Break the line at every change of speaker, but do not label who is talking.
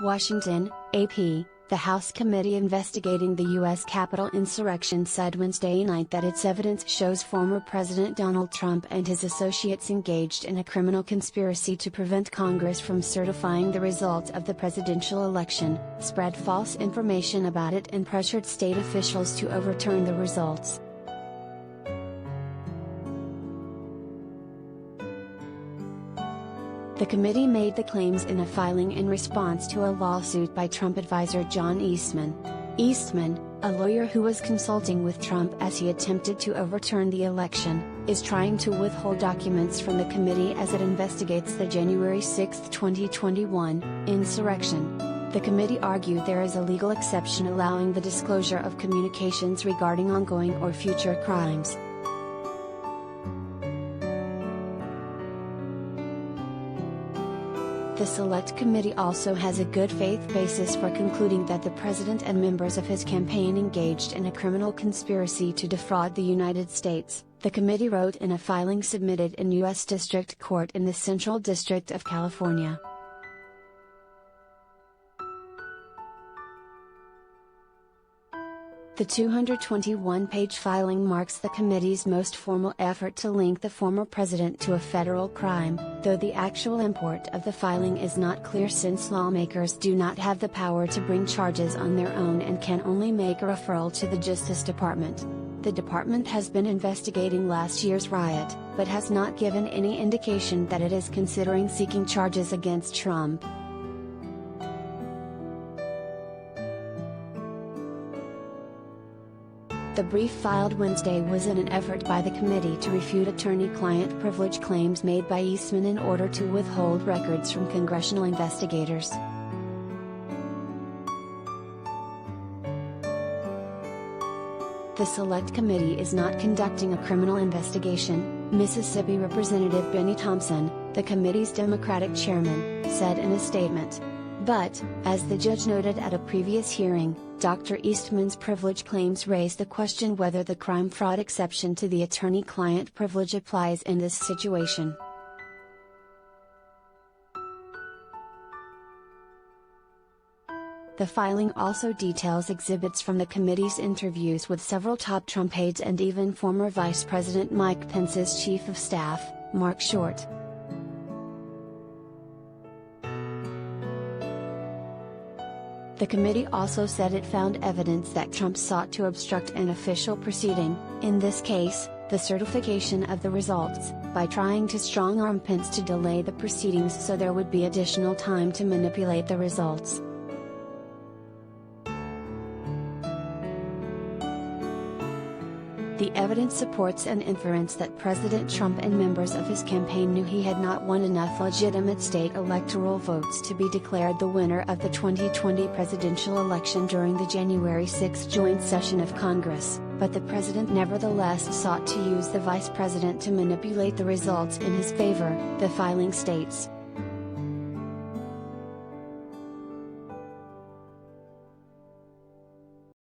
Washington, AP. The House committee investigating the U.S. Capitol insurrection said Wednesday night that its evidence shows former President Donald Trump and his associates engaged in a criminal conspiracy to prevent Congress from certifying the results of the presidential election, spread false information about it and pressured state officials to overturn the results. The committee made the claims in a filing in response to a lawsuit by Trump advisor John Eastman. Eastman, a lawyer who was consulting with Trump as he attempted to overturn the election, is trying to withhold documents from the committee as it investigates the January 6, 2021, insurrection. The committee argued there is a legal exception allowing the disclosure of communications regarding ongoing or future crimes. The Select Committee also has a good faith basis for concluding that the president and members of his campaign engaged in a criminal conspiracy to defraud the United States, the committee wrote in a filing submitted in U.S. District Court in the Central District of California. The 221-page filing marks the committee's most formal effort to link the former president to a federal crime, though the actual import of the filing is not clear since lawmakers do not have the power to bring charges on their own and can only make a referral to the Justice Department. The department has been investigating last year's riot, but has not given any indication that it is considering seeking charges against Trump. The brief filed Wednesday was in an effort by the committee to refute attorney-client privilege claims made by Eastman in order to withhold records from congressional investigators. The Select Committee is not conducting a criminal investigation, Mississippi Representative Benny Thompson, the committee's Democratic chairman, said in a statement. But, as the judge noted at a previous hearing, Dr. Eastman's privilege claims raise the question whether the crime-fraud exception to the attorney-client privilege applies in this situation. The filing also details exhibits from the committee's interviews with several top Trump aides and even former Vice President Mike Pence's chief of staff, Mark Short. The committee also said it found evidence that Trump sought to obstruct an official proceeding, in this case, the certification of the results, by trying to strong-arm Pence to delay the proceedings so there would be additional time to manipulate the results. The evidence supports an inference that President Trump and members of his campaign knew he had not won enough legitimate state electoral votes to be declared the winner of the 2020 presidential election during the January 6 joint session of Congress, but the president nevertheless sought to use the vice president to manipulate the results in his favor, the filing states.